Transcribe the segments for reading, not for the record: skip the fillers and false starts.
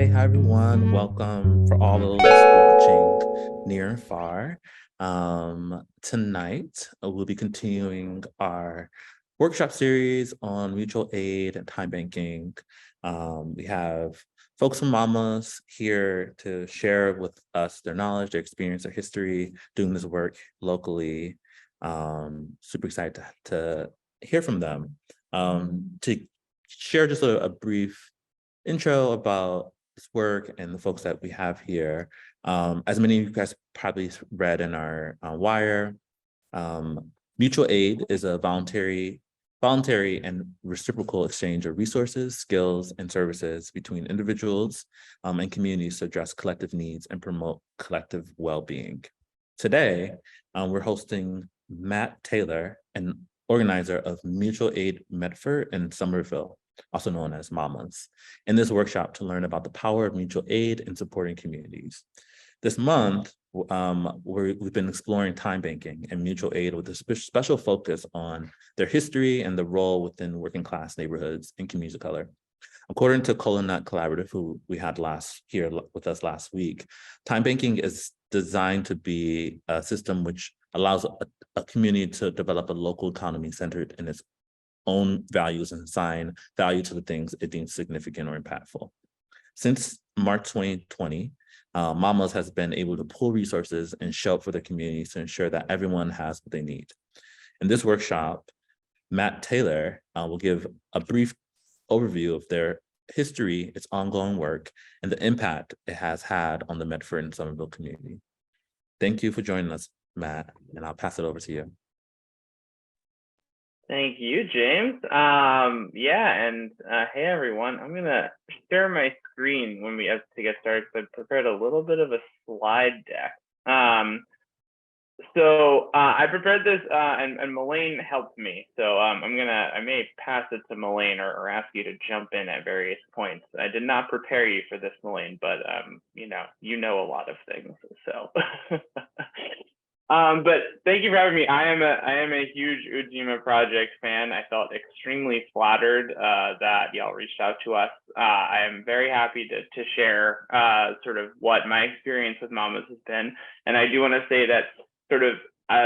Hi everyone. Welcome for all those watching near and far. Tonight, we'll be continuing our workshop series on mutual aid and time banking. We have folks from MAMAS here to share with us their knowledge, their experience, their history doing this work locally. Super excited to hear from them. To share just a brief intro about this work and the folks that we have here. As many of you guys probably read in our wire, mutual aid is a voluntary and reciprocal exchange of resources, skills, and services between individuals and communities to address collective needs and promote collective well-being. Today, we're hosting Matt Taylor, an organizer of Mutual Aid Medford and Somerville, also known as MAMAS, in this workshop to learn about the power of mutual aid in supporting communities. This month, we've been exploring time banking and mutual aid with a special focus on their history and the role within working class neighborhoods and communities of color. According to Coconut Collaborative, who we had here with us last week, time banking is designed to be a system which allows a community to develop a local economy centered in its own values and assign value to the things it deems significant or impactful. Since March 2020, MAMAS has been able to pool resources and show up for their communities to ensure that everyone has what they need. In this workshop, Matt Taylor will give a brief overview of their history, its ongoing work, and the impact it has had on the Medford and Somerville community. Thank you for joining us, Matt, and I'll pass it over to you. Thank you, James. Hey everyone. I'm gonna share my screen when we have to get started. So I prepared a little bit of a slide deck. I prepared this and Melaine helped me. So I may pass it to Melaine or ask you to jump in at various points. I did not prepare you for this, Melaine, but you know a lot of things. So but thank you for having me. I am a huge Ujima Project fan. I felt extremely flattered that y'all reached out to us. I am very happy to share sort of what my experience with MAMAS has been. And I do want to say that sort of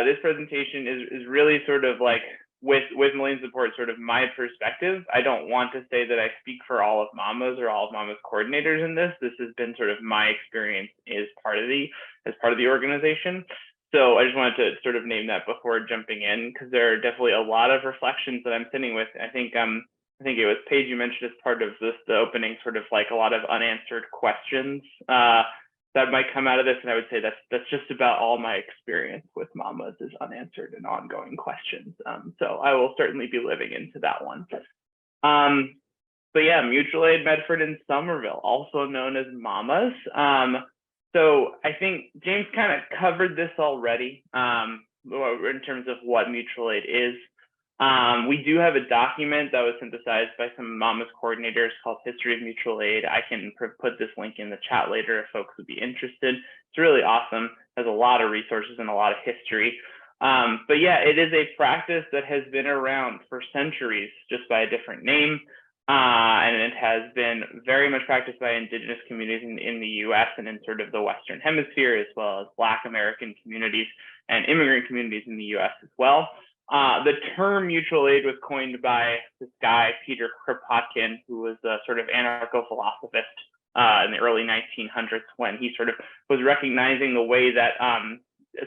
this presentation is really sort of like with Melaine's support, sort of my perspective. I don't want to say that I speak for all of MAMAS or all of MAMAS coordinators in this. This has been sort of my experience as part of the organization. So I just wanted to sort of name that before jumping in, because there are definitely a lot of reflections that I'm sitting with. I think it was Paige you mentioned as part of the opening, sort of like a lot of unanswered questions that might come out of this, and I would say that's just about all my experience with MAMAS is unanswered and ongoing questions. So I will certainly be living into that one. But yeah, Mutual Aid Medford and Somerville, also known as MAMAS. So I think James kind of covered this already in terms of what mutual aid is. We do have a document that was synthesized by some MAMAS coordinators called History of Mutual Aid. I can put this link in the chat later if folks would be interested. It's really awesome. Has a lot of resources and a lot of history. But yeah, it is a practice that has been around for centuries, just by a different name. And it has been very much practiced by indigenous communities in the US and in sort of the Western Hemisphere, as well as Black American communities and immigrant communities in the US as well. The term mutual aid was coined by this guy, Peter Kropotkin, who was a sort of anarcho-philosophist in the early 1900s, when he sort of was recognizing the way that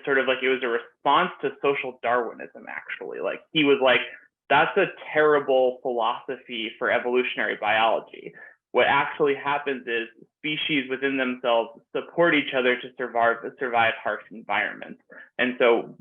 sort of like it was a response to social Darwinism, actually. Like he was like, that's a terrible philosophy for evolutionary biology. What actually happens is species within themselves support each other to survive harsh environments. And so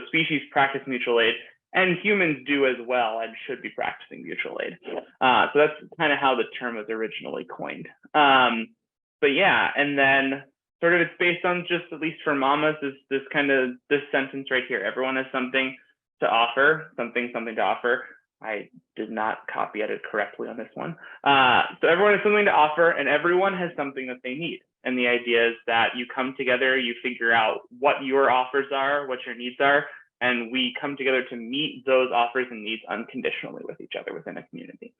species practice mutual aid, and humans do as well and should be practicing mutual aid. So that's kind of how the term was originally coined. But yeah, and then sort of it's based on, just at least for MAMAS, this sentence right here: everyone has something to offer, something to offer. I did not copy edit correctly on this one. So everyone has something to offer, and everyone has something that they need. And the idea is that you come together, you figure out what your offers are, what your needs are, and we come together to meet those offers and needs unconditionally with each other within a community.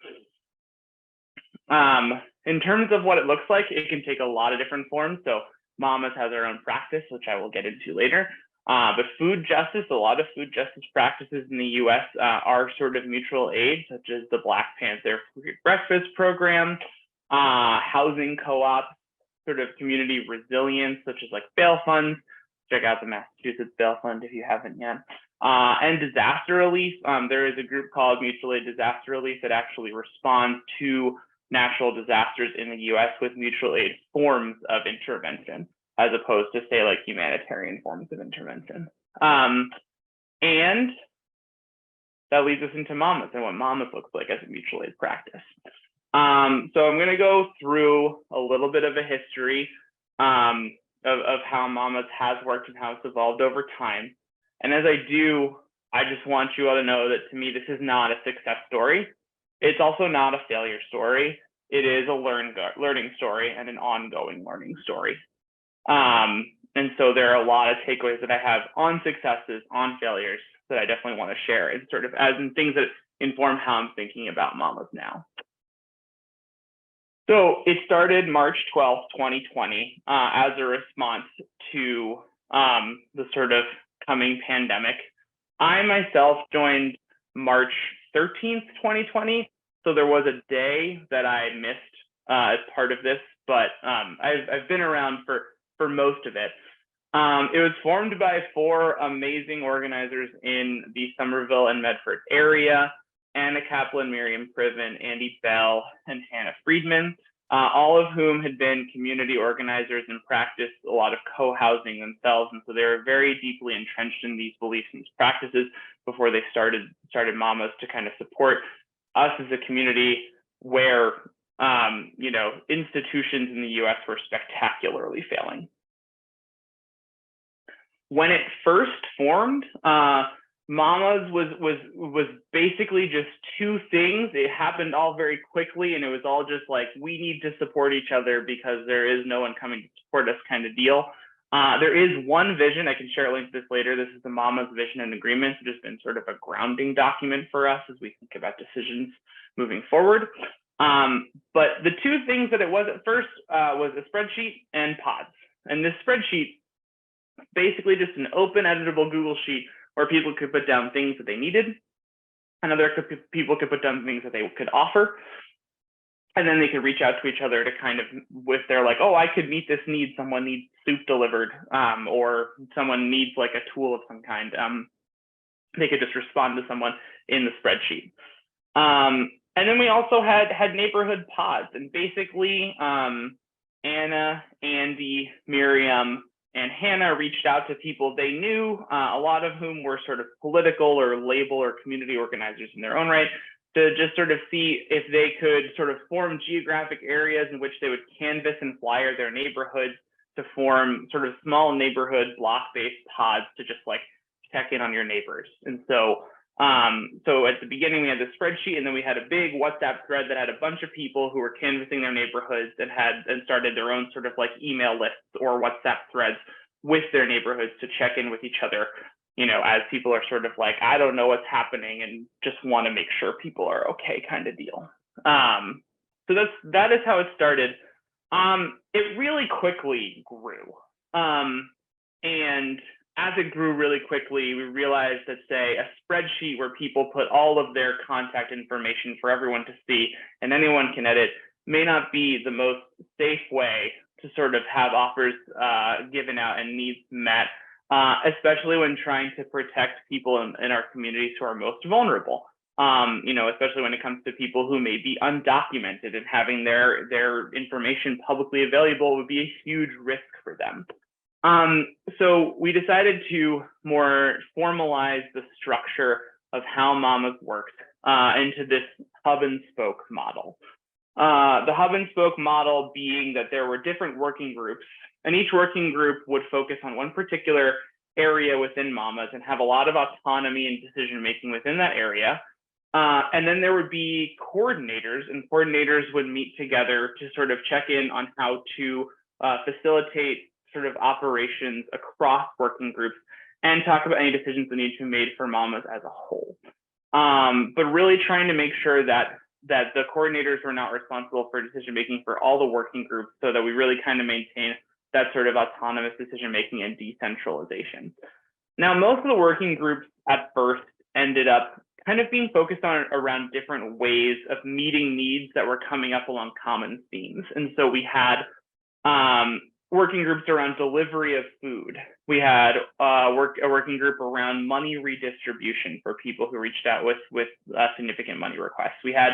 In terms of what it looks like, it can take a lot of different forms. So MAMAS has our own practice, which I will get into later. But food justice, a lot of food justice practices in the US are sort of mutual aid, such as the Black Panther Free Breakfast Program, housing co-ops, sort of community resilience, such as like bail funds. Check out the Massachusetts Bail Fund if you haven't yet. And disaster relief. There is a group called Mutual Aid Disaster Relief that actually responds to natural disasters in the US with mutual aid forms of intervention, as opposed to, say, like humanitarian forms of intervention. And that leads us into MAMAS and what MAMAS looks like as a mutual aid practice. So I'm going to go through a little bit of a history of how MAMAS has worked and how it's evolved over time. And as I do, I just want you all to know that to me, this is not a success story. It's also not a failure story. It is a learning story and an ongoing learning story. And so there are a lot of takeaways that I have on successes, on failures that I definitely want to share, and sort of as in things that inform how I'm thinking about MAMAS now. So it started March 12th, 2020, as a response to the sort of coming pandemic. I myself joined March 13th, 2020. So there was a day that I missed as part of this, but I've been around for most of it. It was formed by 4 amazing organizers in the Somerville and Medford area: Anna Kaplan, Miriam Priven, Andy Bell, and Hannah Friedman, all of whom had been community organizers and practiced a lot of co-housing themselves. And so they were very deeply entrenched in these beliefs and these practices before they started MAMAS to kind of support us as a community where, you know, institutions in the US were spectacularly failing. When it first formed, MAMAS was basically just 2 things. It happened all very quickly, and it was all just like, we need to support each other because there is no one coming to support us kind of deal. There is one vision. I can share a link to this later. This is the MAMAS vision and agreements. It's just been sort of a grounding document for us as we think about decisions moving forward. But the 2 things that it was at first was a spreadsheet and pods. And this spreadsheet, basically just an open editable Google sheet where people could put down things that they needed, and other people could put down things that they could offer. And then they could reach out to each other to kind of, if they're like, oh, I could meet this need, someone needs soup delivered, or someone needs like a tool of some kind, they could just respond to someone in the spreadsheet. And then we also had neighborhood pods, and basically Anna, Andy, Miriam, and Hannah reached out to people they knew, a lot of whom were sort of political or label or community organizers in their own right, to just sort of see if they could sort of form geographic areas in which they would canvass and flyer their neighborhoods to form sort of small neighborhood block-based pods to just like check in on your neighbors. And so at the beginning we had the spreadsheet, and then we had a big WhatsApp thread that had a bunch of people who were canvassing their neighborhoods and started their own sort of like email lists or WhatsApp threads with their neighborhoods to check in with each other, you know, as people are sort of like, I don't know what's happening and just want to make sure people are okay kind of deal. So that is how it started. It really quickly grew. And as it grew really quickly, we realized that, say, a spreadsheet where people put all of their contact information for everyone to see and anyone can edit may not be the most safe way to sort of have offers given out and needs met, especially when trying to protect people in our communities who are most vulnerable. You know, especially when it comes to people who may be undocumented, and having their information publicly available would be a huge risk for them. So we decided to more formalize the structure of how MAMAS works into this hub and spoke model. The hub and spoke model being that there were different working groups, and each working group would focus on one particular area within MAMAS and have a lot of autonomy and decision making within that area. And then there would be coordinators, and coordinators would meet together to sort of check in on how to facilitate sort of operations across working groups and talk about any decisions that need to be made for MAMAS as a whole. But really trying to make sure that that the coordinators were not responsible for decision making for all the working groups, so that we really kind of maintain that sort of autonomous decision making and decentralization. Now, most of the working groups at first ended up kind of being focused on around different ways of meeting needs that were coming up along common themes. And so we had working groups around delivery of food. We had a working group around money redistribution for people who reached out with significant money requests. We had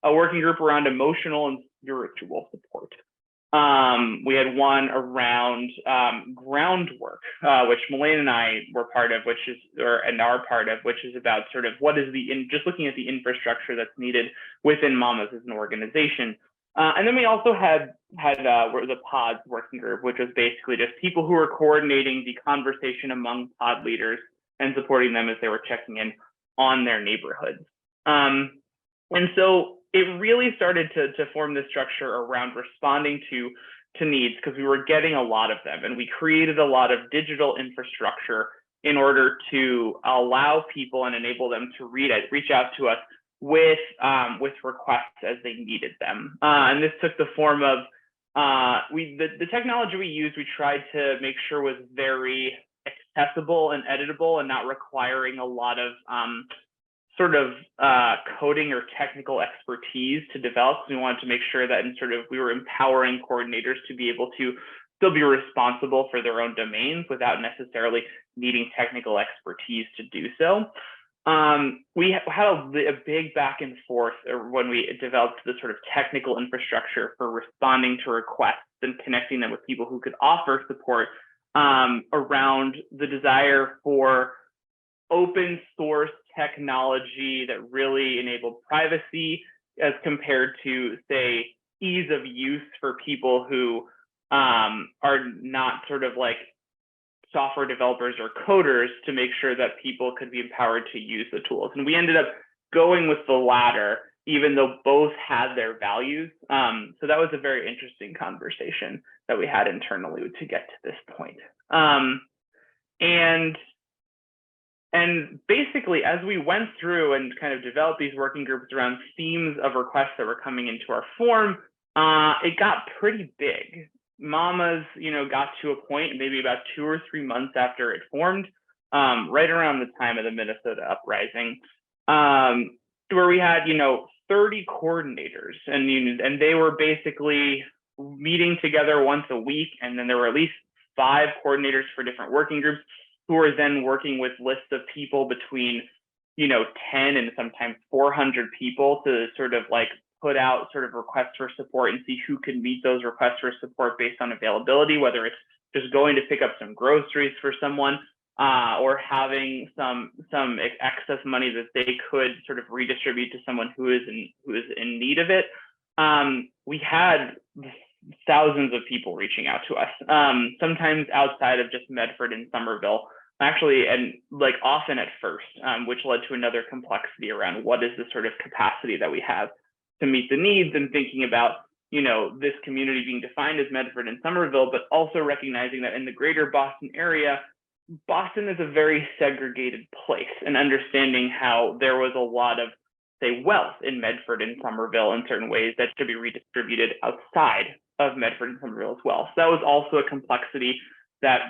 a working group around emotional and spiritual support. We had one around groundwork, which Melaine and I were part of, which is about sort of what is just looking at the infrastructure that's needed within MAMAS as an organization. And then we also had the pods working group, which was basically just people who were coordinating the conversation among pod leaders and supporting them as they were checking in on their neighborhoods. And so it really started to form this structure around responding to needs, because we were getting a lot of them, and we created a lot of digital infrastructure in order to allow people and enable them to reach out to us with requests as they needed them. And this took the form of the technology we used. We tried to make sure was very accessible and editable, and not requiring a lot of coding or technical expertise to develop. We wanted to make sure that we were empowering coordinators to be able to still be responsible for their own domains without necessarily needing technical expertise to do so. We had a big back and forth when we developed the sort of technical infrastructure for responding to requests and connecting them with people who could offer support around the desire for open source technology that really enabled privacy, as compared to, say, ease of use for people who are not sort of like software developers or coders, to make sure that people could be empowered to use the tools. And we ended up going with the latter, even though both had their values. So that was a very interesting conversation that we had internally to get to this point. And basically, as we went through and kind of developed these working groups around themes of requests that were coming into our form, it got pretty big. MAMAS, got to a point, maybe about 2 or 3 months after it formed, right around the time of the Minnesota uprising, where we had, 30 coordinators, and they were basically meeting together once a week. And then there were at least 5 coordinators for different working groups, who are then working with lists of people between, 10 and sometimes 400 people to sort of like put out sort of requests for support and see who can meet those requests for support based on availability, whether it's just going to pick up some groceries for someone, or having some excess money that they could sort of redistribute to someone who is in need of it. We had thousands of people reaching out to us, sometimes outside of just Medford and Somerville, actually, and like often at first, which led to another complexity around what is the sort of capacity that we have to meet the needs, and thinking about, this community being defined as Medford and Somerville, but also recognizing that in the greater Boston area, Boston is a very segregated place, and understanding how there was a lot of, say, wealth in Medford and Somerville in certain ways that should be redistributed outside of Medford and Somerville as well. So that was also a complexity that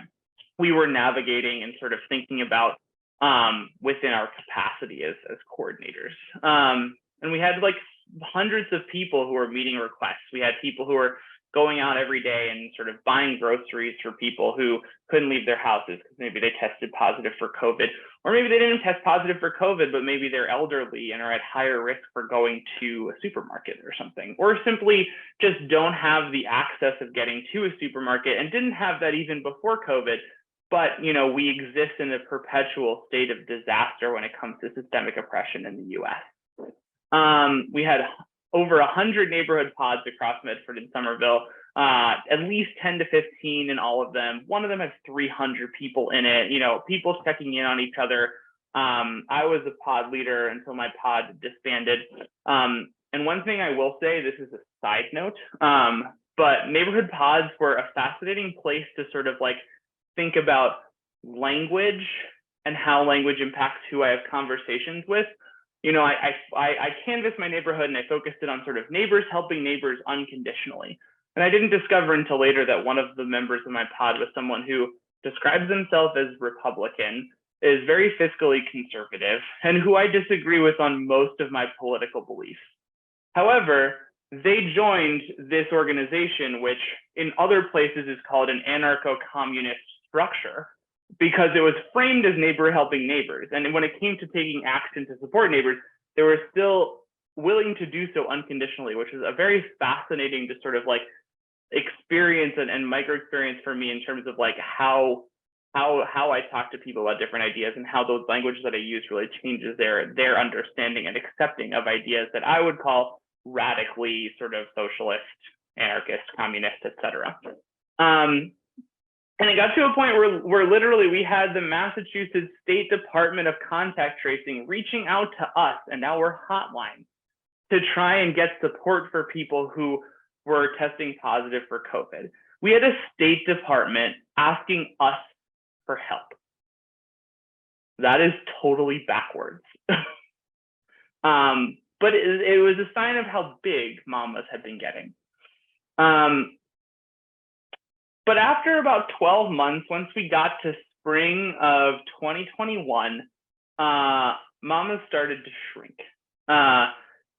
we were navigating and sort of thinking about within our capacity as coordinators. And we had like hundreds of people who were meeting requests. We had people who were going out every day and sort of buying groceries for people who couldn't leave their houses because maybe they tested positive for COVID, or maybe they didn't test positive for COVID, but maybe they're elderly and are at higher risk for going to a supermarket or something, or simply just don't have the access of getting to a supermarket and didn't have that even before COVID. But, we exist in a perpetual state of disaster when it comes to systemic oppression in the US. We had over 100 neighborhood pods across Medford and Somerville, at least 10 to 15 in all of them. One of them has 300 people in it, people checking in on each other. I was a pod leader until my pod disbanded. And one thing I will say, this is a side note, but neighborhood pods were a fascinating place to sort of like think about language and how language impacts who I have conversations with. I canvassed my neighborhood and I focused it on sort of neighbors helping neighbors unconditionally. And I didn't discover until later that one of the members of my pod was someone who describes themselves as Republican, is very fiscally conservative, and who I disagree with on most of my political beliefs. However, they joined this organization, which in other places is called an anarcho-communist structure, because it was framed as neighbor helping neighbors. And when it came to taking action to support neighbors, they were still willing to do so unconditionally, which is a very fascinating to sort of like experience and micro experience for me in terms of like how I talk to people about different ideas, and how those languages that I use really changes their understanding and accepting of ideas that I would call radically sort of socialist, anarchist, communist, etc. And it got to a point where literally we had the Massachusetts State Department of Contact Tracing reaching out to us, and now we're hotline, to try and get support for people who were testing positive for COVID. We had a State Department asking us for help. That is totally backwards. But it was a sign of how big MAMAS had been getting. But after about 12 months, once we got to spring of 2021, MAMAS started to shrink.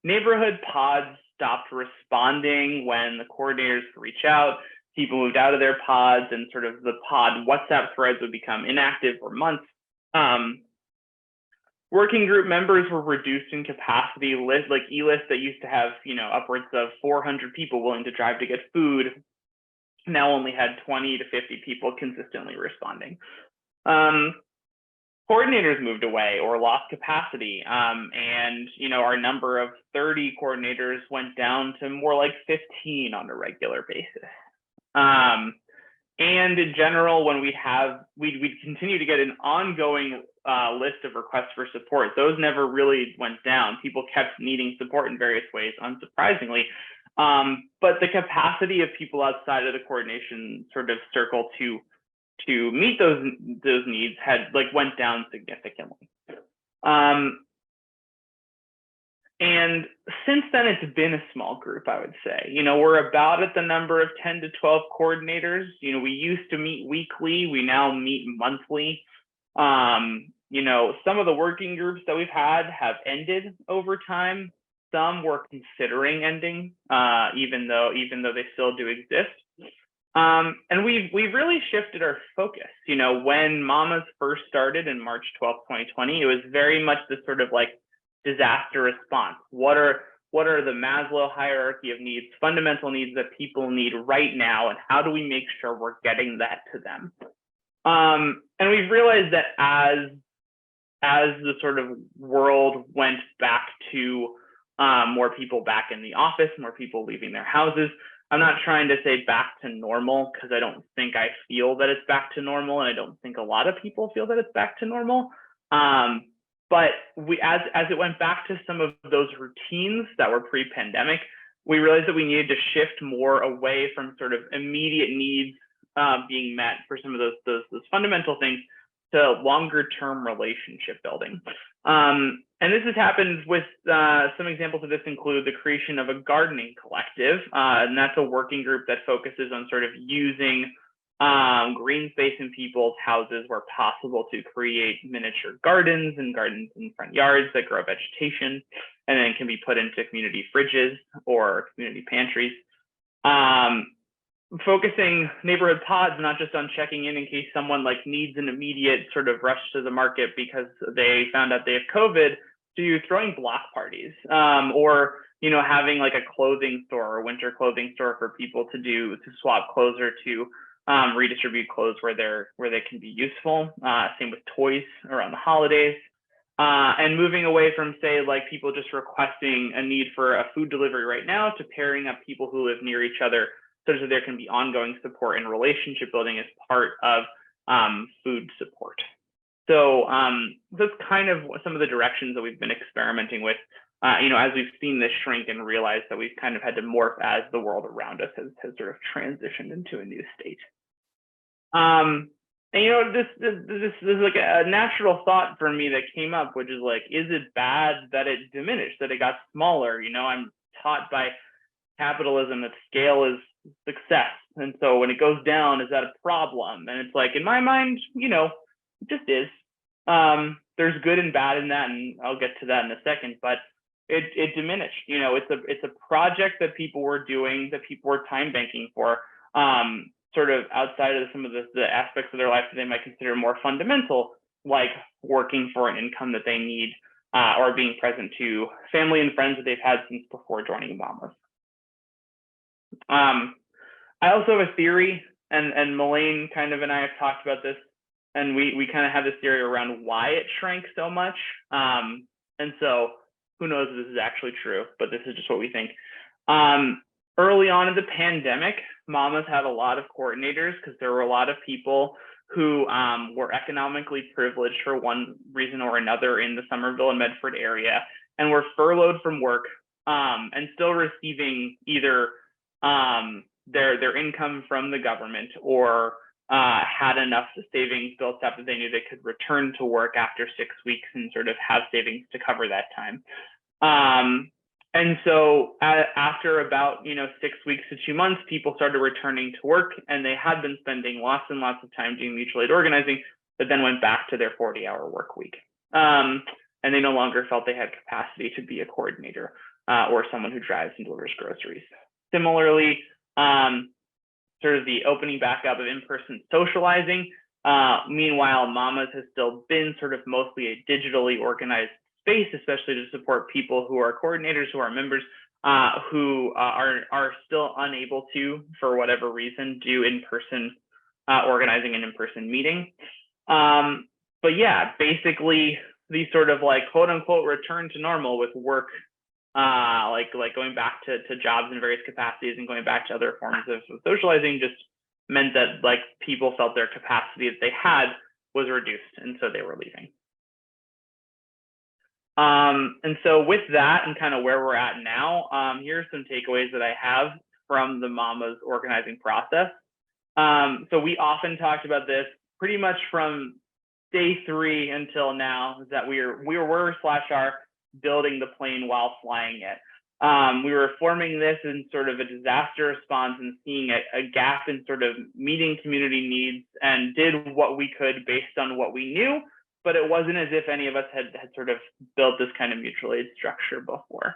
Neighborhood pods stopped responding when the coordinators would reach out. People moved out of their pods, and sort of the pod WhatsApp threads would become inactive for months. Working group members were reduced in capacity. Lists like e-lists that used to have, upwards of 400 people willing to drive to get food, now only had 20 to 50 people consistently responding. Coordinators moved away or lost capacity, and our number of 30 coordinators went down to more like 15 on a regular basis. And in general, when we'd continue to get an ongoing list of requests for support, those never really went down. People kept needing support in various ways, unsurprisingly. But the capacity of people outside of the coordination sort of circle to meet those needs went down significantly. And since then, it's been a small group, I would say. We're about at the number of 10 to 12 coordinators. We used to meet weekly. We now meet monthly. Some of the working groups that we've had have ended over time. Some were considering ending, even though they still do exist. And we've really shifted our focus. When MAMAS first started in March 12th, 2020, it was very much this sort of like disaster response. What are the Maslow hierarchy of needs, fundamental needs that people need right now, and how do we make sure we're getting that to them? And we've realized that as the sort of world went back to more people back in the office, more people leaving their houses. I'm not trying to say back to normal, because I don't think I feel that it's back to normal, and I don't think a lot of people feel that it's back to normal. But as it went back to some of those routines that were pre-pandemic, we realized that we needed to shift more away from sort of immediate needs being met for some of those fundamental things to longer term relationship building. And this has happened with some examples of this include the creation of a gardening collective. And that's a working group that focuses on sort of using green space in people's houses where possible to create miniature gardens and gardens in front yards that grow vegetation, and then can be put into community fridges or community pantries. Focusing neighborhood pods not just on checking in case someone needs an immediate sort of rush to the market because they found out they have COVID, to throwing block parties, or having a clothing store or winter clothing store for people to swap clothes or to redistribute clothes where they can be useful. Same with toys around the holidays, and moving away from say people just requesting a need for a food delivery right now to pairing up people who live near each other, so that there can be ongoing support and relationship building as part of food support. So that's kind of some of the directions that we've been experimenting with, as we've seen this shrink and realized that we've kind of had to morph as the world around us has sort of transitioned into a new state. And this is like a natural thought for me that came up, which is like, is it bad that it diminished, that it got smaller? I'm taught by capitalism that scale is success, and so when it goes down, is that a problem? And it's like, in my mind, it just is. There's good and bad in that, and I'll get to that in a second. But it diminished. It's a project that people were doing, that people were time banking for, sort of outside of some of the aspects of their life that they might consider more fundamental, like working for an income that they need, or being present to family and friends that they've had since before joining MAMAS. I also have a theory, and Melaine and I have talked about this, and we kind of have this theory around why it shrank so much. And so who knows if this is actually true, but this is just what we think. Early on in the pandemic, MAMAS had a lot of coordinators because there were a lot of people who were economically privileged for one reason or another in the Somerville and Medford area, and were furloughed from work, and still receiving either their income from the government, or had enough savings built up that they knew they could return to work after 6 weeks and sort of have savings to cover that time. And so after about 6 weeks to 2 months, people started returning to work, and they had been spending lots and lots of time doing mutual aid organizing, but then went back to their 40-hour work week. And they no longer felt they had capacity to be a coordinator, or someone who drives and delivers groceries. Similarly, sort of the opening back up of in-person socializing. Meanwhile, MAMAS has still been sort of mostly a digitally organized space, especially to support people who are coordinators, who are members, who are still unable to, for whatever reason, do in-person organizing and in-person meeting. But yeah, basically these sort of like quote unquote return to normal with work, like going back to jobs in various capacities and going back to other forms of socializing, just meant that like people felt their capacity that they had was reduced, and so they were leaving. And so with that, and kind of where we're at now, here's some takeaways that I have from the MAMAS organizing process. So we often talked about this pretty much from day 3 until now, is that we were/are building the plane while flying it. We were forming this in sort of a disaster response and seeing a gap in sort of meeting community needs, and did what we could based on what we knew, but it wasn't as if any of us had sort of built this kind of mutual aid structure before.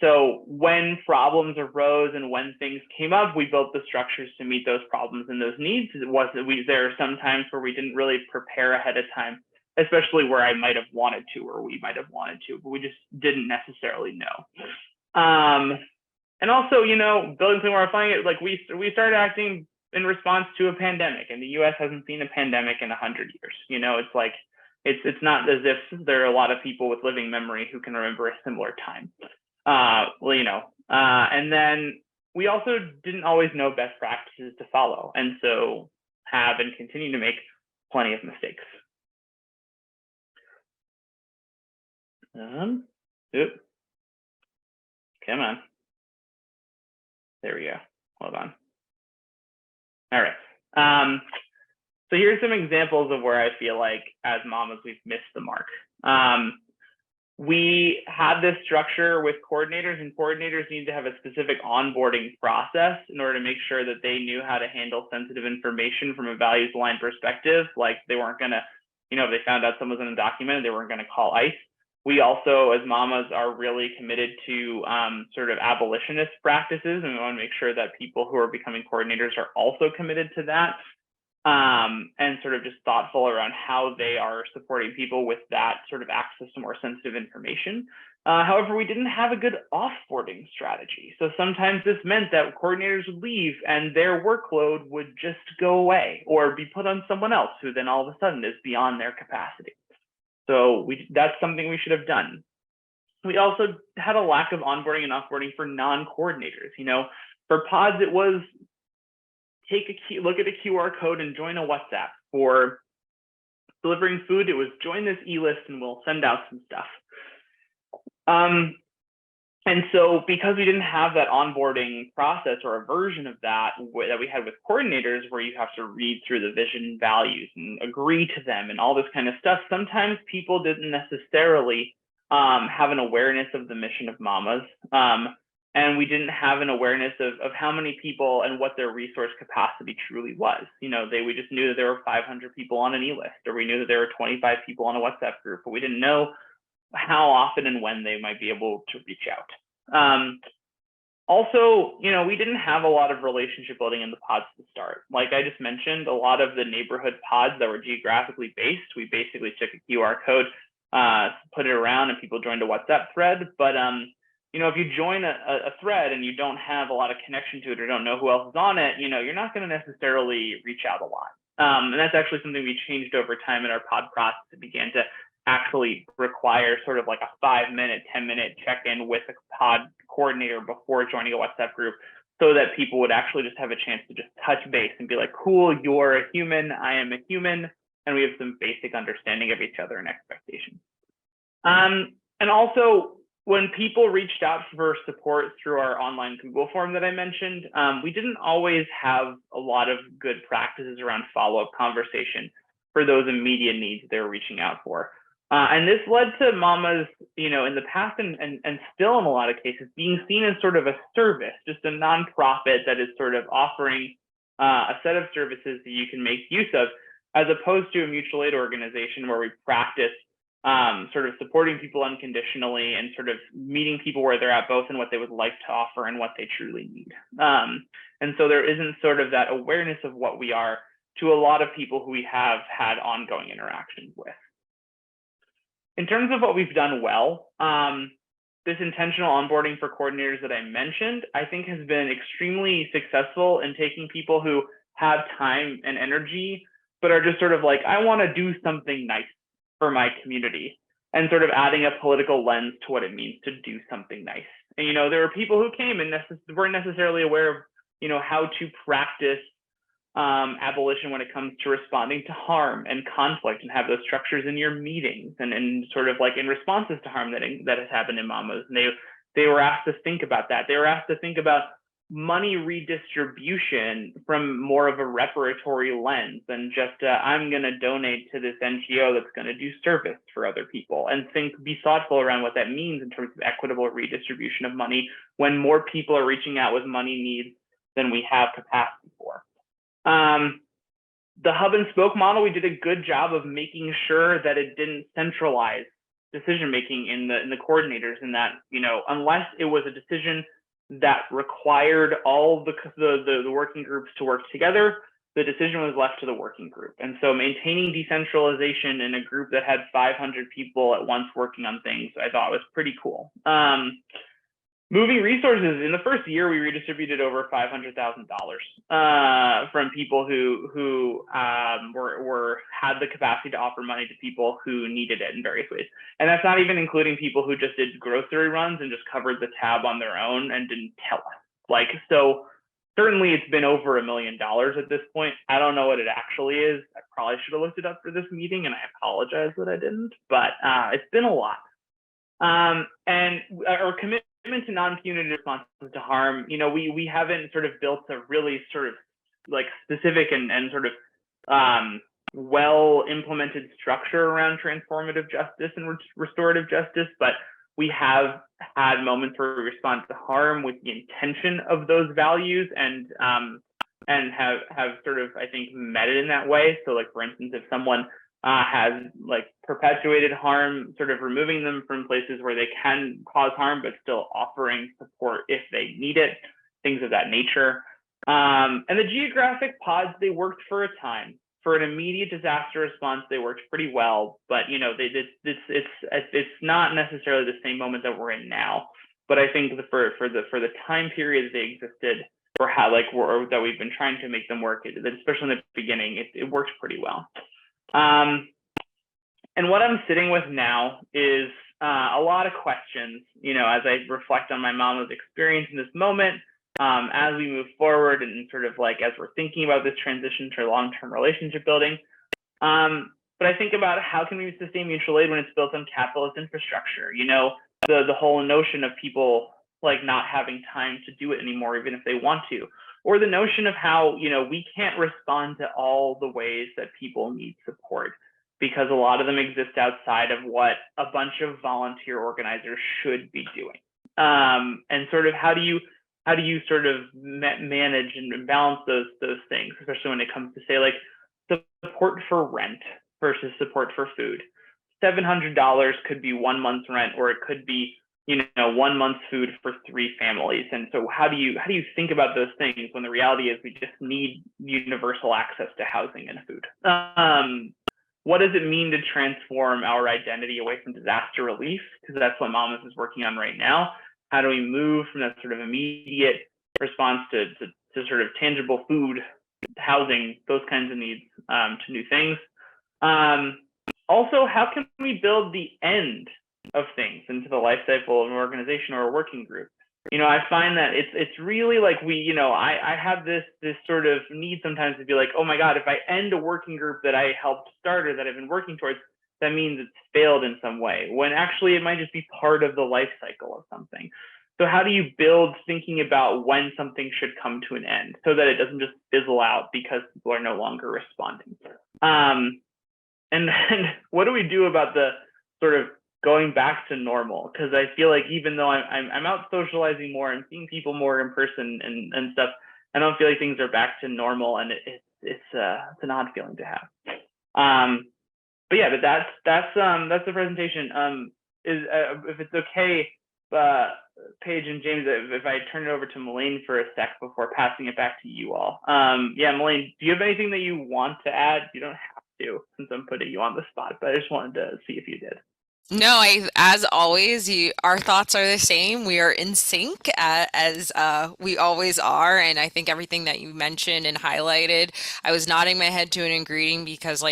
So when problems arose and when things came up, we built the structures to meet those problems and those needs. There are some times where we didn't really prepare ahead of time, especially where I might have wanted to, or we might have wanted to, but we just didn't necessarily know. And also, building something where we're flying it, like we started acting in response to a pandemic, and the U.S. hasn't seen a pandemic in 100 years. It's like, it's not as if there are a lot of people with living memory who can remember a similar time. And then we also didn't always know best practices to follow, and so have and continue to make plenty of mistakes. Come on. There we go. Hold on. All right. So here's some examples of where I feel like as MAMAS we've missed the mark. We had this structure with coordinators, and coordinators need to have a specific onboarding process in order to make sure that they knew how to handle sensitive information from a values aligned perspective. Like they weren't gonna, if they found out someone was undocumented, they weren't gonna call ICE. We also, as MAMAS, are really committed to sort of abolitionist practices, and we want to make sure that people who are becoming coordinators are also committed to that, and sort of just thoughtful around how they are supporting people with that sort of access to more sensitive information. However, we didn't have a good offboarding strategy. So sometimes this meant that coordinators would leave and their workload would just go away or be put on someone else who then all of a sudden is beyond their capacity. So that's something we should have done. We also had a lack of onboarding and offboarding for non-coordinators. For pods, it was look at a QR code and join a WhatsApp. For delivering food, it was join this e-list and we'll send out some stuff. And so because we didn't have that onboarding process or a version of that that we had with coordinators, where you have to read through the vision values and agree to them and all this kind of stuff, sometimes people didn't necessarily have an awareness of the mission of MAMAS. And we didn't have an awareness of how many people and what their resource capacity truly was. We just knew that there were 500 people on an e-list, or we knew that there were 25 people on a WhatsApp group, but we didn't know how often and when they might be able to reach out. Also, we didn't have a lot of relationship building in the pods to start. Like I just mentioned, a lot of the neighborhood pods that were geographically based, we basically took a QR code, put it around, and people joined a WhatsApp thread. But if you join a thread and you don't have a lot of connection to it or don't know who else is on it, you're not going to necessarily reach out a lot. And that's actually something we changed over time in our pod process. It began to actually require sort of like a 5-minute, 10-minute check-in with a pod coordinator before joining a WhatsApp group, so that people would actually just have a chance to just touch base and be like, cool, you're a human, I am a human, and we have some basic understanding of each other and expectations. And also, when people reached out for support through our online Google form that I mentioned, we didn't always have a lot of good practices around follow-up conversation for those immediate needs they were reaching out for. And this led to MAMAS, in the past and still in a lot of cases, being seen as sort of a service, just a nonprofit that is sort of offering a set of services that you can make use of, as opposed to a mutual aid organization where we practice sort of supporting people unconditionally and sort of meeting people where they're at, both in what they would like to offer and what they truly need. And so there isn't sort of that awareness of what we are to a lot of people who we have had ongoing interactions with. In terms of what we've done well, this intentional onboarding for coordinators that I mentioned, I think has been extremely successful in taking people who have time and energy, but are just sort of like, I want to do something nice for my community, and sort of adding a political lens to what it means to do something nice. And, there were people who came and weren't necessarily aware of, how to practice abolition when it comes to responding to harm and conflict, and have those structures in your meetings and sort of like in responses to harm that has happened in MAMAS. And they were asked to think about that. They were asked to think about money redistribution from more of a reparatory lens than just I'm going to donate to this NGO that's going to do service for other people, and be thoughtful around what that means in terms of equitable redistribution of money when more people are reaching out with money needs than we have capacity for. The hub and spoke model, we did a good job of making sure that it didn't centralize decision making in the coordinators, and that unless it was a decision that required all the working groups to work together, the decision was left to the working group. And so maintaining decentralization in a group that had 500 people at once working on things, I thought was pretty cool. Moving resources, in the first year, we redistributed over $500,000 from people who had the capacity to offer money to people who needed it in various ways. And that's not even including people who just did grocery runs and just covered the tab on their own and didn't tell us. So certainly it's been over $1 million at this point. I don't know what it actually is. I probably should have looked it up for this meeting, and I apologize that I didn't, but it's been a lot. And our commitment to non-punitive responses to harm, we haven't sort of built a really sort of like specific and sort of well implemented structure around transformative justice and restorative justice, but we have had moments where we respond to harm with the intention of those values, and have sort of, I think, met it in that way. So like, for instance, if someone has like perpetuated harm, sort of removing them from places where they can cause harm, but still offering support if they need it, things of that nature. And the geographic pods, they worked for a time. For an immediate disaster response, they worked pretty well, but it's not necessarily the same moment that we're in now. But I think for the time period they existed, or that we've been trying to make them work, especially in the beginning, it worked pretty well. And what I'm sitting with now is a lot of questions, as I reflect on my MAMAS experience in this moment, as we move forward and sort of like as we're thinking about this transition to long-term relationship building. But I think about how can we sustain mutual aid when it's built on capitalist infrastructure? The whole notion of people like not having time to do it anymore, even if they want to, or the notion of how, we can't respond to all the ways that people need support because a lot of them exist outside of what a bunch of volunteer organizers should be doing. And sort of how do you sort of manage and balance those things, especially when it comes to, say, like support for rent versus support for food. $700 could be 1 month's rent, or it could be 1 month's food for 3 families. And so how do you think about those things when the reality is we just need universal access to housing and food? What does it mean to transform our identity away from disaster relief? Because that's what MAMAS is working on right now. How do we move from that sort of immediate response to sort of tangible food, housing, those kinds of needs, to new things? Also, how can we build the end of things into the life cycle of an organization or a working group? I find that it's really like I have this sort of need sometimes to be like, oh my God, if I end a working group that I helped start or that I've been working towards, that means it's failed in some way, when actually it might just be part of the life cycle of something. So how do you build thinking about when something should come to an end so that it doesn't just fizzle out because people are no longer responding? And then what do we do about the sort of going back to normal? Because I feel like even though I'm out socializing more, I'm seeing people more in person and stuff, I don't feel like things are back to normal, and it's an odd feeling to have. But yeah, but that's the presentation. If it's okay, Paige and James, if I turn it over to Melaine for a sec before passing it back to you all. Yeah, Melaine, do you have anything that you want to add? You don't have to, since I'm putting you on the spot, but I just wanted to see if you did. No, as always, our thoughts are the same. We are in sync as we always are. And I think everything that you mentioned and highlighted, I was nodding my head to and agreeing because,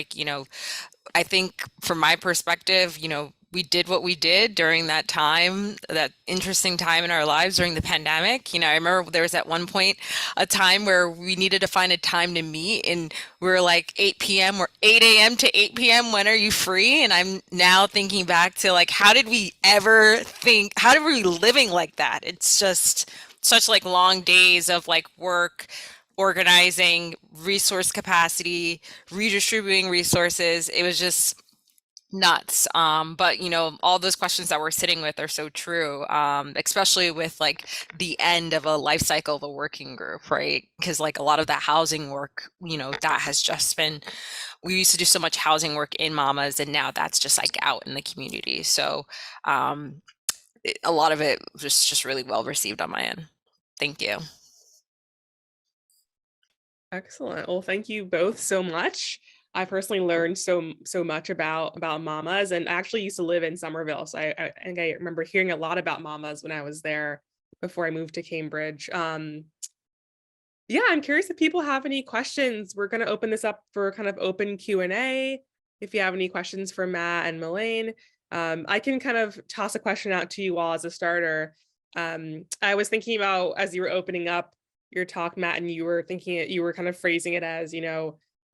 I think from my perspective, we did what we did during that time, that interesting time in our lives during the pandemic. I remember there was at one point a time where we needed to find a time to meet, and we were like 8 p.m. or 8 a.m. to 8 p.m. When are you free? And I'm now thinking back to how did we living like that? It's just such long days of work, organizing, resource capacity, redistributing resources. It was just nuts. But all those questions that we're sitting with are so true, especially with the end of a life cycle of a working group, right? Because a lot of that housing work, that has just been, we used to do so much housing work in MAMAS, and now that's just out in the community. So a lot of it was just really well received on my end. Thank you. Excellent. Well, thank you both so much. I personally learned so much about MAMAS, and I actually used to live in Somerville. So I think I remember hearing a lot about MAMAS when I was there before I moved to Cambridge. Yeah, I'm curious if people have any questions. We're going to open this up for kind of open Q&A. If you have any questions for Matt and Melaine, I can kind of toss a question out to you all as a starter. I was thinking about, as you were opening up your talk, Matt, and you were kind of phrasing it as,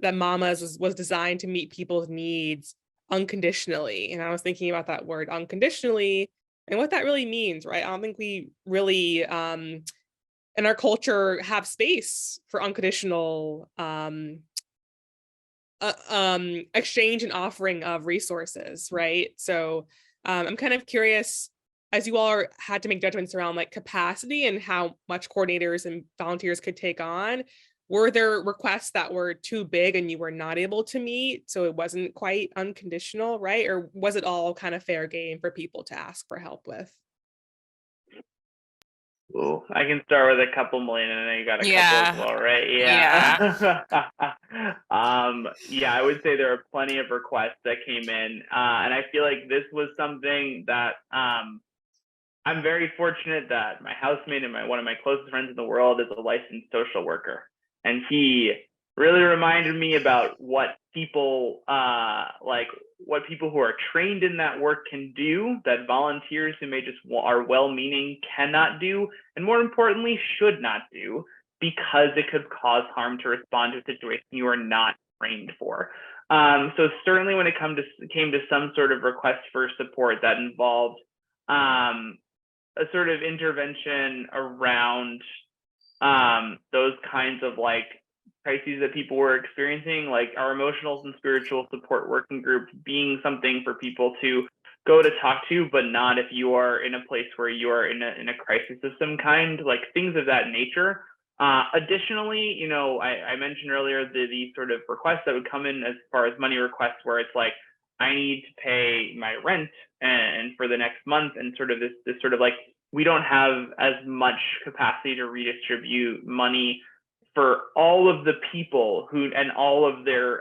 that MAMAS was designed to meet people's needs unconditionally. And I was thinking about that word unconditionally and what that really means, right? I don't think we really, in our culture, have space for unconditional exchange and offering of resources, right? So I'm kind of curious, as you all had to make judgments around capacity and how much coordinators and volunteers could take on, were there requests that were too big and you were not able to meet, so it wasn't quite unconditional, right? Or was it all kind of fair game for people to ask for help with? Ooh, I can start with a couple, Melaine, and then you got a couple as well, right? Yeah. Yeah, I would say there are plenty of requests that came in. And I feel like this was something that I'm very fortunate that my housemate and one of my closest friends in the world is a licensed social worker. And he really reminded me about what people what people who are trained in that work can do, that volunteers who may just are well-meaning cannot do, and more importantly, should not do, because it could cause harm to respond to a situation you are not trained for. So certainly when it came to some sort of request for support that involved a sort of intervention around those kinds of like crises that people were experiencing, like our emotional and spiritual support working group being something for people to go to talk to, but not if you are in a place where you are in a crisis of some kind, like things of that nature. Additionally, you know, I mentioned earlier the sort of requests that would come in as far as money requests, where it's like, I need to pay my rent and for the next month, and sort of this sort of like, we don't have as much capacity to redistribute money for all of the people who and all of their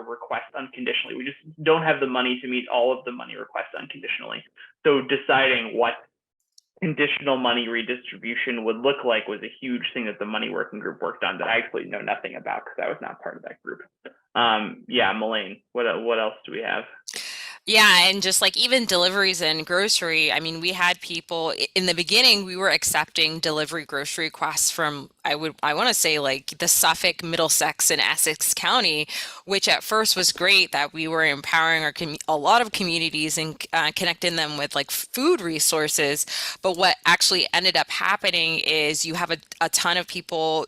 requests unconditionally. We just don't have the money to meet all of the money requests unconditionally. So deciding what conditional money redistribution would look like was a huge thing that the money working group worked on that I actually know nothing about because I was not part of that group. Yeah, Melaine, what else do we have? Yeah, and just like even deliveries and grocery, I mean, we had people in the beginning, we were accepting delivery grocery requests from, I want to say like the Suffolk, Middlesex, and Essex County, which at first was great that we were empowering a lot of communities and connecting them with like food resources. But what actually ended up happening is you have a ton of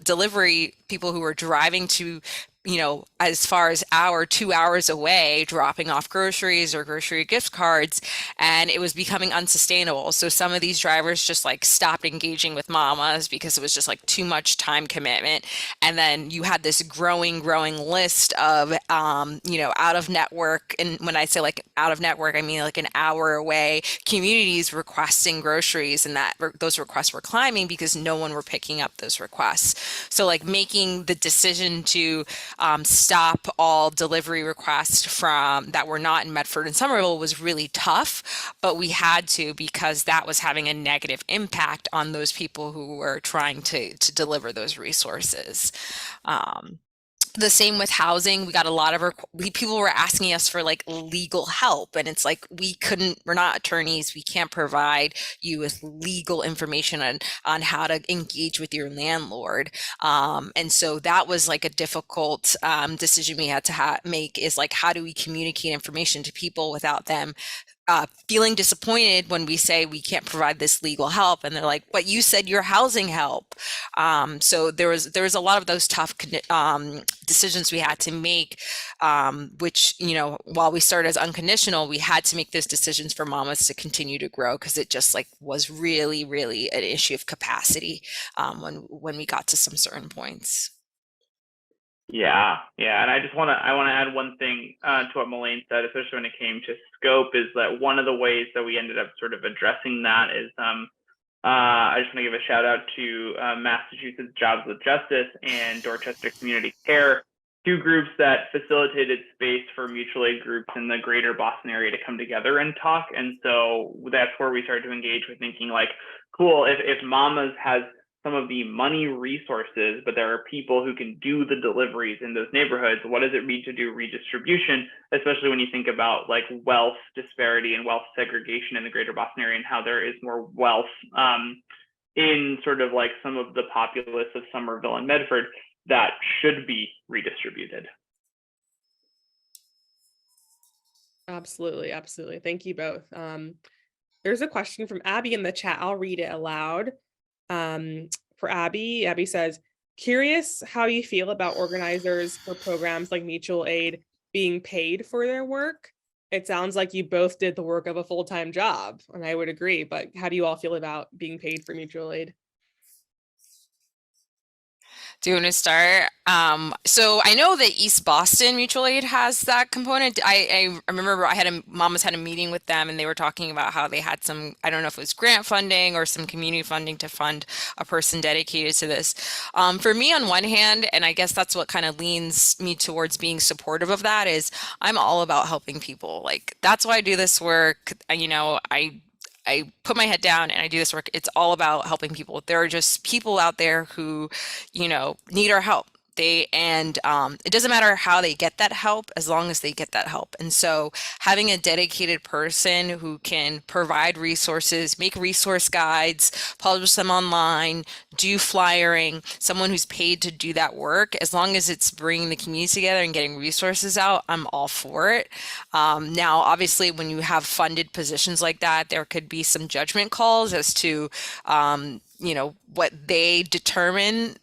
delivery people who were driving to, you know, as far as 2 hours away, dropping off groceries or grocery gift cards, and it was becoming unsustainable. So some of these drivers just like stopped engaging with mamas because it was just like too much time commitment. And then you had this growing list of, you know, out of network. And when I say like out of network, I mean like an hour away communities requesting groceries, and those requests were climbing because no one were picking up those requests. So like making the decision to stop all delivery requests from that were not in Medford and Somerville was really tough, but we had to because that was having a negative impact on those people who were trying to deliver those resources. The same with housing. We got a lot of people were asking us for like legal help, and it's like we're not attorneys, we can't provide you with legal information on how to engage with your landlord. And so that was like a difficult decision we had to make, is like, how do we communicate information to people without them feeling disappointed when we say we can't provide this legal help, and they're like, "But you said your housing help." So there was a lot of those tough decisions we had to make, which, you know, while we started as unconditional, we had to make those decisions for mamas to continue to grow, because it just like was really an issue of capacity when we got to some certain points. Yeah, and I want to add one thing to what Melaine said, especially when it came to scope, is that one of the ways that we ended up sort of addressing that is I just want to give a shout out to Massachusetts Jobs with Justice and Dorchester Community Care, two groups that facilitated space for mutual aid groups in the greater Boston area to come together and talk. And so that's where we started to engage with thinking like, cool, if Mamas has some of the money resources, but there are people who can do the deliveries in those neighborhoods, what does it mean to do redistribution, especially when you think about like wealth disparity and wealth segregation in the greater Boston area, and how there is more wealth in sort of like some of the populace of Somerville and Medford that should be redistributed. Absolutely. Thank you both. There's a question from Abby in the chat. I'll read it aloud. For Abby says, curious how you feel about organizers for programs like mutual aid being paid for their work. It sounds like you both did the work of a full-time job, and I would agree, but how do you all feel about being paid for mutual aid? Do you want to start? So I know that East Boston Mutual Aid has that component. I remember Mamas had a meeting with them, and they were talking about how they had some, I don't know if it was grant funding or some community funding to fund a person dedicated to this. For me, on one hand, and I guess that's what kind of leans me towards being supportive of that, is I'm all about helping people. Like, that's why I do this work. You know, I put my head down and I do this work. It's all about helping people. There are just people out there who, you know, need our help. It doesn't matter how they get that help as long as they get that help. And so having a dedicated person who can provide resources, make resource guides, publish them online, do flyering, someone who's paid to do that work, as long as it's bringing the community together and getting resources out, I'm all for it. Now, obviously, when you have funded positions like that, there could be some judgment calls as to what they determine,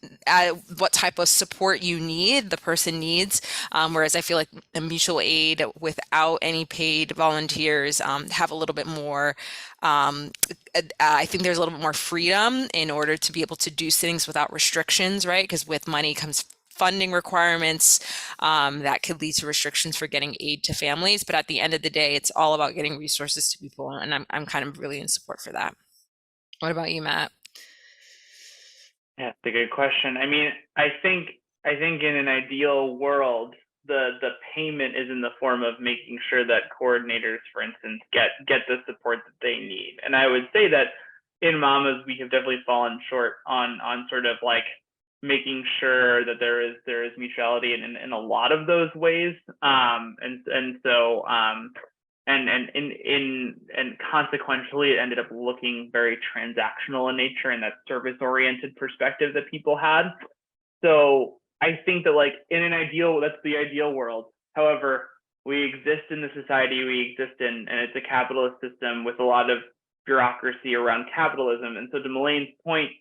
what type of support the person needs. Whereas I feel like a mutual aid without any paid volunteers have a little bit more, I think there's a little bit more freedom in order to be able to do things without restrictions, right? Because with money comes funding requirements that could lead to restrictions for getting aid to families. But at the end of the day, it's all about getting resources to people. And I'm kind of really in support for that. What about you, Matt? Yeah, it's a good question. I mean, I think in an ideal world, the payment is in the form of making sure that coordinators, for instance, get the support that they need. And I would say that in MAMAS, we have definitely fallen short on sort of like making sure that there is mutuality in a lot of those ways. And consequently, it ended up looking very transactional in nature and that service-oriented perspective that people had. So I think that like that's the ideal world. However, we exist in the society we exist in, and it's a capitalist system with a lot of bureaucracy around capitalism. And so to Melane's point,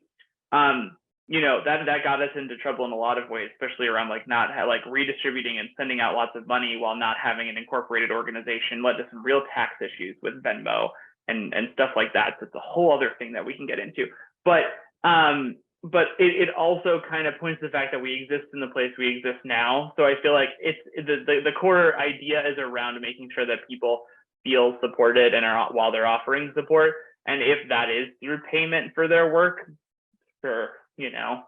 that got us into trouble in a lot of ways, especially around like not like redistributing and sending out lots of money while not having an incorporated organization led to some real tax issues with Venmo and stuff like that. So it's a whole other thing that we can get into. But it also kind of points to the fact that we exist in the place we exist now. So I feel like it's the core idea is around making sure that people feel supported and are while they're offering support. And if that is through payment for their work, sure. Yeah.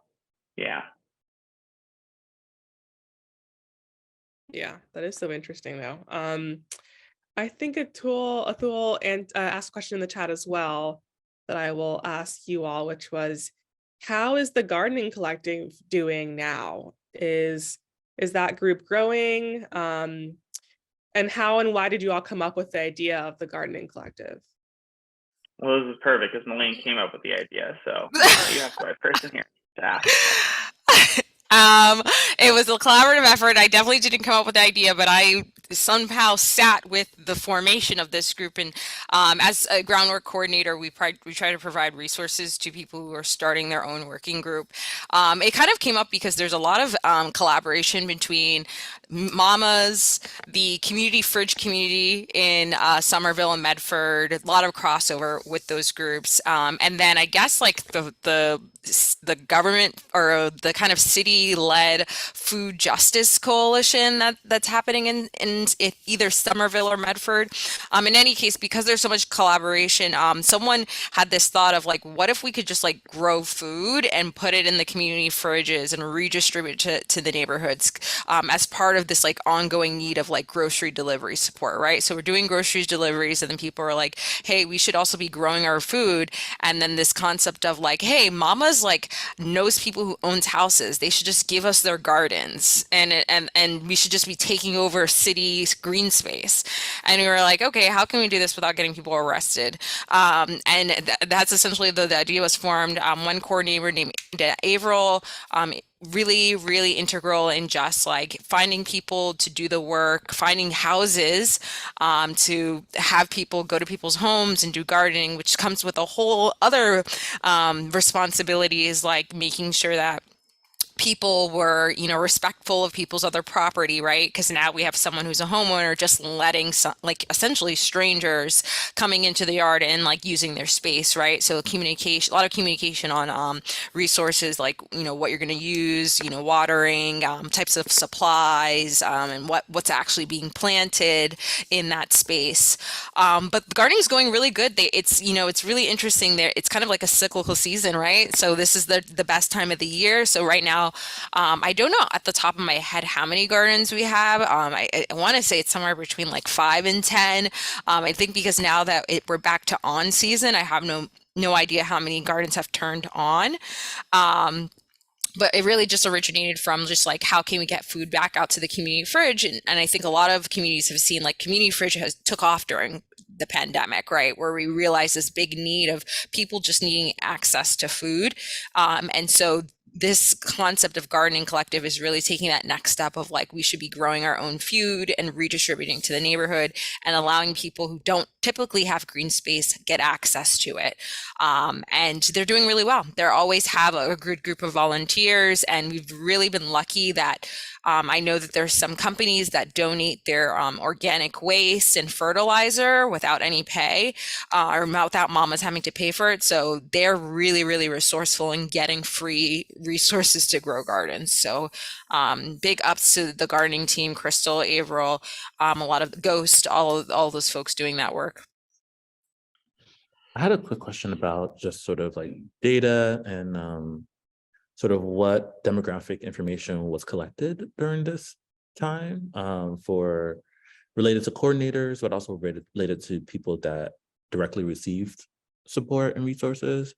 Yeah, that is so interesting though. I think a tool and asked a question in the chat as well that I will ask you all, which was, how is the gardening collective doing now? Is that group growing? And how and why did you all come up with the idea of the gardening collective? Well, this is perfect because Melane came up with the idea, so you have the right person here to ask. It was a collaborative effort. I definitely didn't come up with the idea, but I somehow sat with the formation of this group. And as a groundwork coordinator, we try to provide resources to people who are starting their own working group. It kind of came up because there's a lot of collaboration between MAMAS, the community fridge community in Somerville and Medford, a lot of crossover with those groups. And then I guess like the government or the kind of city-led food justice coalition that's happening in either Somerville or Medford. In any case, because there's so much collaboration, someone had this thought of like, what if we could just like grow food and put it in the community fridges and redistribute it to the neighborhoods as part of this like ongoing need of like grocery delivery support, right? So we're doing groceries deliveries, and then people are like, hey, we should also be growing our food. And then this concept of like, hey, MAMAS like knows people who owns houses. They should just give us their gardens, and we should just be taking over city green space. And we were like, okay, how can we do this without getting people arrested? And that's essentially the idea was formed. One coordinator named Averill, really integral in just like finding people to do the work, finding houses to have people go to people's homes and do gardening, which comes with a whole other responsibilities, like making sure that people were, respectful of people's other property, right? Because now we have someone who's a homeowner just letting like essentially strangers coming into the yard and like using their space, right? So communication, a lot of communication on resources like, what you're going to use, watering, types of supplies, and what's actually being planted in that space. But the gardening is going really good. It's really interesting there. It's kind of like a cyclical season, right? So this is the best time of the year. So right now, I don't know at the top of my head how many gardens we have. I want to say it's somewhere between like 5 and 10. I think because now that we're back to on season, I have no idea how many gardens have turned on. but it really just originated from just like, how can we get food back out to the community fridge? And I think a lot of communities have seen like community fridge has took off during the pandemic, right? Where we realized this big need of people just needing access to food. And so this concept of gardening collective is really taking that next step of like, we should be growing our own food and redistributing to the neighborhood and allowing people who don't typically have green space get access to it. And they're doing really well. They always have a good group of volunteers, and we've really been lucky that I know that there's some companies that donate their organic waste and fertilizer without any pay, or without mamas having to pay for it. So they're really, really resourceful in getting free resources to grow gardens. So big ups to the gardening team, Crystal, Averill, a lot of Ghost, all those folks doing that work. I had a quick question about just sort of like data and sort of what demographic information was collected during this time for related to coordinators, but also related to people that directly received support and resources.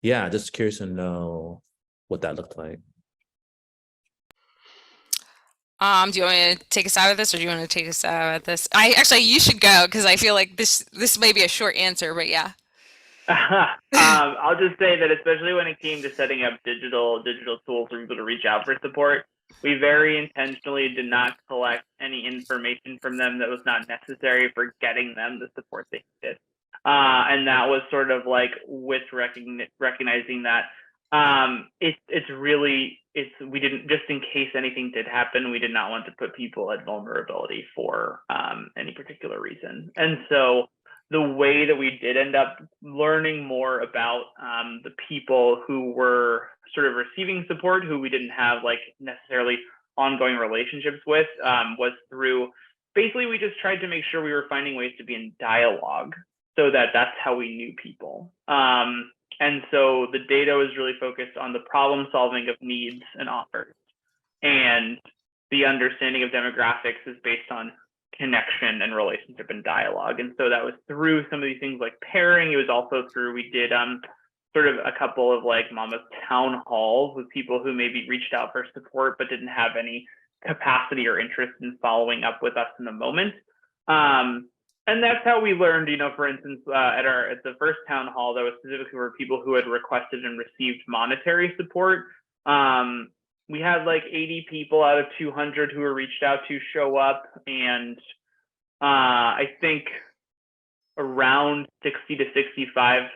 Yeah, just curious to know what that looked like. Do you want me to take us out of this, or do you want to take us out of this? You should go, because I feel like this may be a short answer, but yeah. I'll just say that especially when it came to setting up digital tools for people to reach out for support, we very intentionally did not collect any information from them that was not necessary for getting them the support they needed. And that was sort of like with recognizing that we didn't, just in case anything did happen, we did not want to put people at vulnerability for any particular reason. And so the way that we did end up learning more about the people who were sort of receiving support, who we didn't have like necessarily ongoing relationships with, was through, basically we just tried to make sure we were finding ways to be in dialogue, so that's how we knew people. And so the data was really focused on the problem solving of needs and offers. And the understanding of demographics is based on connection and relationship and dialogue. And so that was through some of these things like pairing. It was also through, we did sort of a couple of like Mama's town halls with people who maybe reached out for support but didn't have any capacity or interest in following up with us in the moment. And that's how we learned, for instance, at the first town hall, that was specifically for people who had requested and received monetary support. We had like 80 people out of 200 who were reached out to show up. And I think around 60 to 65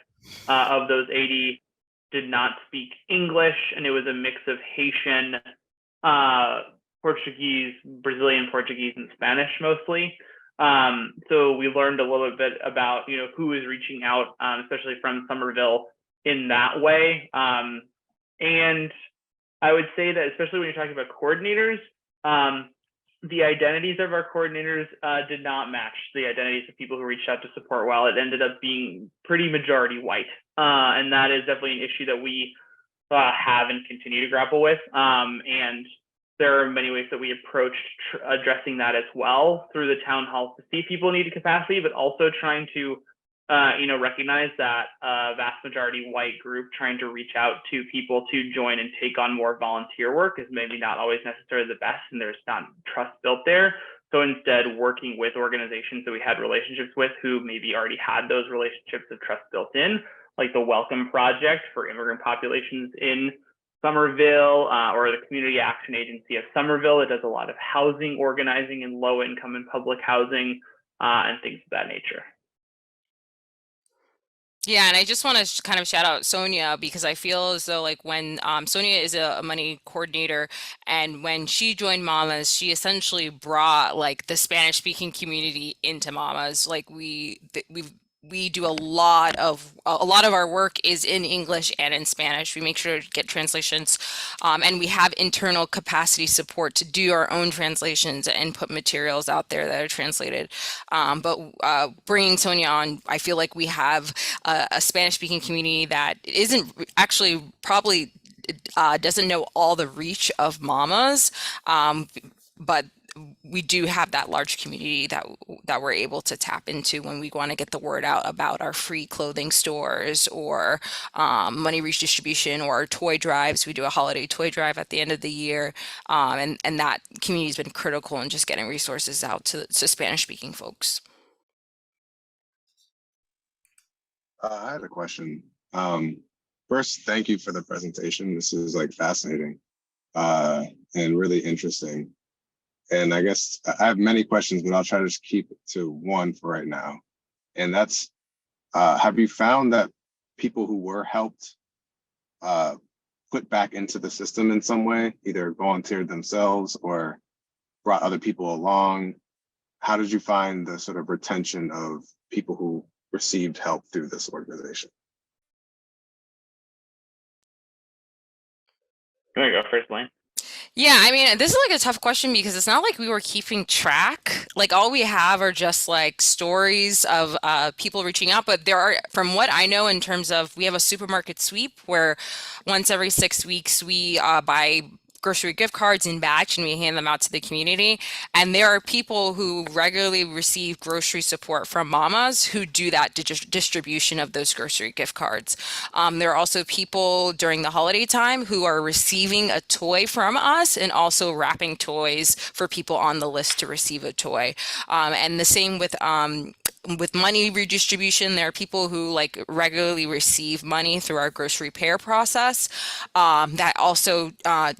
of those 80 did not speak English. And it was a mix of Haitian, Portuguese, Brazilian Portuguese, and Spanish mostly. So we learned a little bit about, who was reaching out, especially from Somerville in that way. And I would say that, especially when you're talking about coordinators, the identities of our coordinators did not match the identities of people who reached out to support, while it ended up being pretty majority white. And that is definitely an issue that we have and continue to grapple with. And there are many ways that we approached addressing that as well through the town halls to see if people needed capacity, but also trying to, recognize that a vast majority white group trying to reach out to people to join and take on more volunteer work is maybe not always necessarily the best, and there's not trust built there. So instead, working with organizations that we had relationships with who maybe already had those relationships of trust built in, like the Welcome Project for immigrant populations in Somerville, or the Community Action Agency of Somerville. It does a lot of housing organizing in low income and public housing and things of that nature. Yeah, and I just want to kind of shout out Sonia, because I feel as though like when Sonia is a money coordinator, and when she joined Mamas, she essentially brought like the Spanish speaking community into Mamas. Like we do a lot of our work is in English and in Spanish. We make sure to get translations, and we have internal capacity support to do our own translations and put materials out there that are translated. But bringing Sonia on, I feel like we have a Spanish-speaking community that isn't actually probably doesn't know all the reach of Mamas, but we do have that large community that we're able to tap into when we want to get the word out about our free clothing stores or money redistribution or our toy drives. We do a holiday toy drive at the end of the year, and that community has been critical in just getting resources out to Spanish-speaking folks. I had a question. First, thank you for the presentation. This is like fascinating and really interesting. And I guess I have many questions, but I'll try to just keep it to one for right now. And that's, have you found that people who were helped put back into the system in some way, either volunteered themselves or brought other people along? How did you find the sort of retention of people who received help through this organization? I'm gonna go first, Lane. Yeah, I mean, this is like a tough question because it's not like we were keeping track. Like all we have are just like stories of people reaching out. But there are, from what I know, in terms of, we have a supermarket sweep where once every 6 weeks we buy grocery gift cards in batch and we hand them out to the community. And there are people who regularly receive grocery support from MAMAS who do that distribution of those grocery gift cards. There are also people during the holiday time who are receiving a toy from us and also wrapping toys for people on the list to receive a toy. And the same with money redistribution. There are people who like regularly receive money through our grocery repair process that also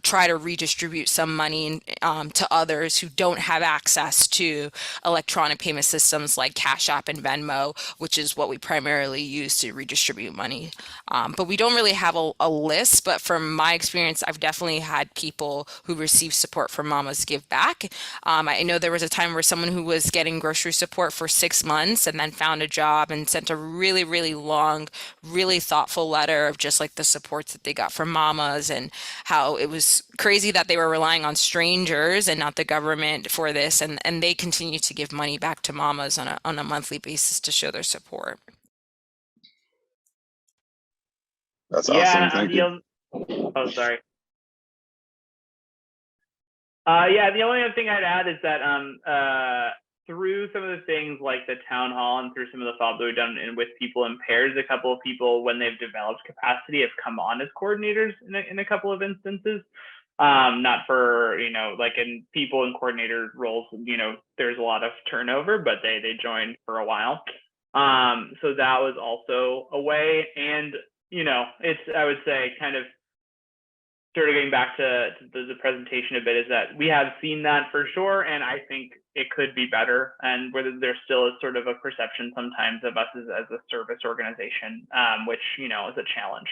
try to redistribute some money to others who don't have access to electronic payment systems like Cash App and Venmo, which is what we primarily use to redistribute money. But we don't really have a list, but from my experience, I've definitely had people who receive support from MAMAS give back. I know there was a time where someone who was getting grocery support for 6 months and then found a job and sent a really, really long, really thoughtful letter of just like the supports that they got from MAMAS and how it was crazy that they were relying on strangers and not the government for this. And they continue to give money back to MAMAS on a monthly basis to show their support. That's awesome. Thank you. Oh, sorry. Yeah, the only other thing I'd add is that through some of the things like the town hall and through some of the thought that we've done and with people in pairs, a couple of people, when they've developed capacity, have come on as coordinators in a couple of instances. Not for, like in people in coordinator roles, there's a lot of turnover, but they joined for a while. So that was also a way. And, it's, I would say, kind of sort of getting back to the presentation a bit, is that we have seen that for sure. And I think it could be better. And whether there still is sort of a perception sometimes of us as a service organization, which, is a challenge.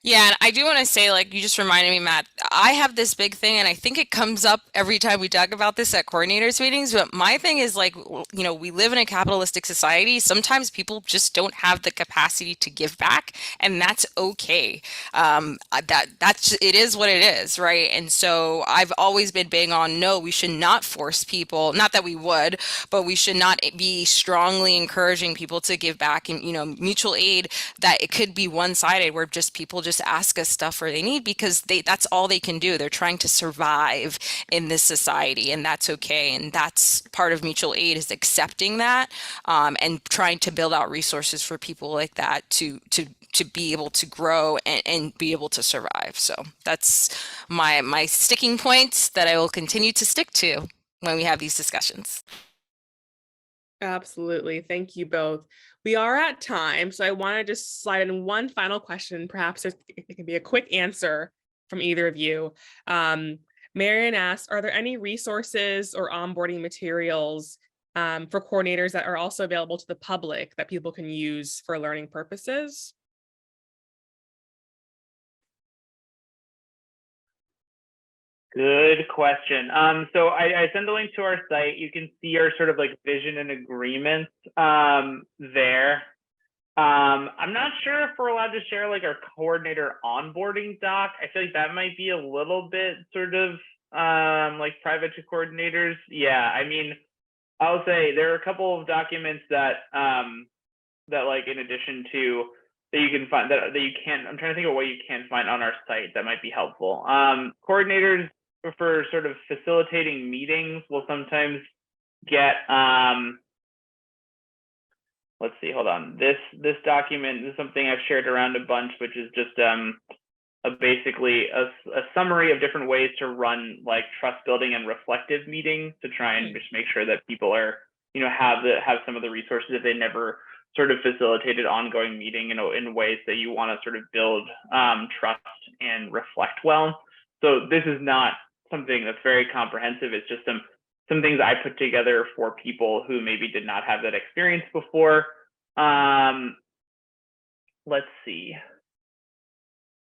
Yeah, and I do want to say, like, you just reminded me, Matt, I have this big thing, and I think it comes up every time we talk about this at coordinators meetings, but my thing is like, we live in a capitalistic society. Sometimes people just don't have the capacity to give back, and that's okay. It is what it is, right? And so I've always been big on, no, we should not force people, not that we would, but we should not be strongly encouraging people to give back. And, mutual aid, that it could be one-sided where just people just ask us stuff or they need because that's all they can do. They're trying to survive in this society, and that's okay. And that's part of mutual aid, is accepting that and trying to build out resources for people like that to be able to grow and be able to survive. So that's my sticking points that I will continue to stick to when we have these discussions. Absolutely. Thank you both. We are at time, so I want to just slide in one final question. Perhaps it can be a quick answer from either of you. Marion asks, are there any resources or onboarding materials for coordinators that are also available to the public that people can use for learning purposes? Good question. So I send a link to our site. You can see our sort of like vision and agreements there. I'm not sure if we're allowed to share like our coordinator onboarding doc. I feel like that might be a little bit sort of like private to coordinators. Yeah, I mean, I'll say there are a couple of documents that that like in addition to that you can find that you can't. I'm trying to think of what you can find on our site that might be helpful. Coordinators for sort of facilitating meetings will sometimes get let's see, hold on. This document is something I've shared around a bunch, which is just basically a summary of different ways to run like trust building and reflective meetings to try and just make sure that people are, you know, have some of the resources if they never sort of facilitated ongoing meeting, you know, in ways that you want to sort of build trust and reflect well. So this is not something that's very comprehensive. It's just some things I put together for people who maybe did not have that experience before. Let's see.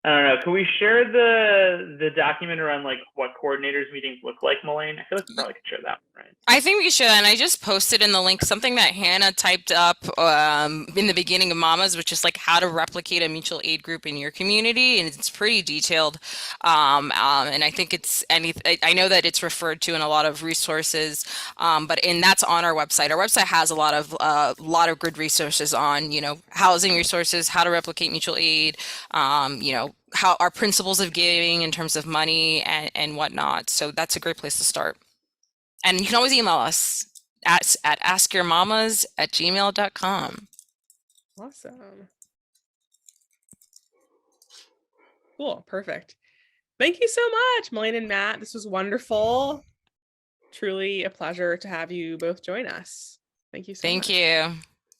I don't know. Can we share the document around like what coordinators meetings look like, Mullane? I feel like we probably could share that, right? I think we can share that, and I just posted in the link something that Hannah typed up in the beginning of MAMAS, which is like how to replicate a mutual aid group in your community, and it's pretty detailed. And I think I know that it's referred to in a lot of resources, and that's on our website. Our website has a lot of good resources on, you know, housing resources, how to replicate mutual aid, you know, how our principles of giving in terms of money and whatnot. So that's a great place to start. And you can always email us at askyourmamas@gmail.com. Awesome. Cool. Perfect. Thank you so much, Mullane and Matt. This was wonderful. Truly a pleasure to have you both join us. Thank you so much. Thank you.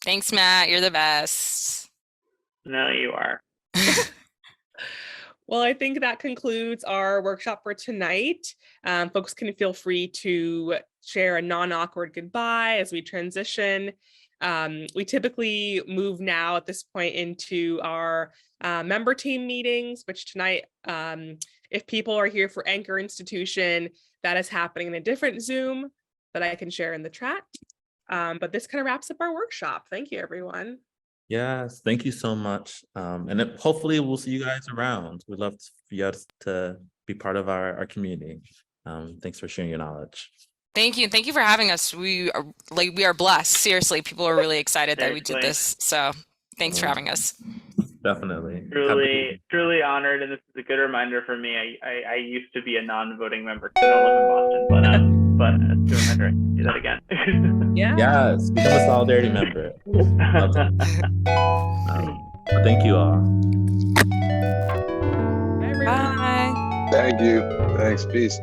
Thanks, Matt. You're the best. No, you are. Well, I think that concludes our workshop for tonight. Folks can feel free to share a non-awkward goodbye as we transition. We typically move now at this point into our member team meetings, which tonight, if people are here for Anchor Institution, that is happening in a different Zoom that I can share in the chat. But this kind of wraps up our workshop. Thank you, everyone. Yes, thank you so much. And hopefully we'll see you guys around. We'd love for you guys to be part of our community. Thanks for sharing your knowledge. Thank you. Thank you for having us. We are blessed. Seriously, people are really excited that we did this. So thanks for having us. Definitely. Truly honored. And this is a good reminder for me. I used to be a non-voting member because I don't live in Boston, but it's a reminder I can do that again. Yeah. Yes, become a solidarity member. Thank you all. Bye, everyone. Bye. Thank you. Thanks. Peace.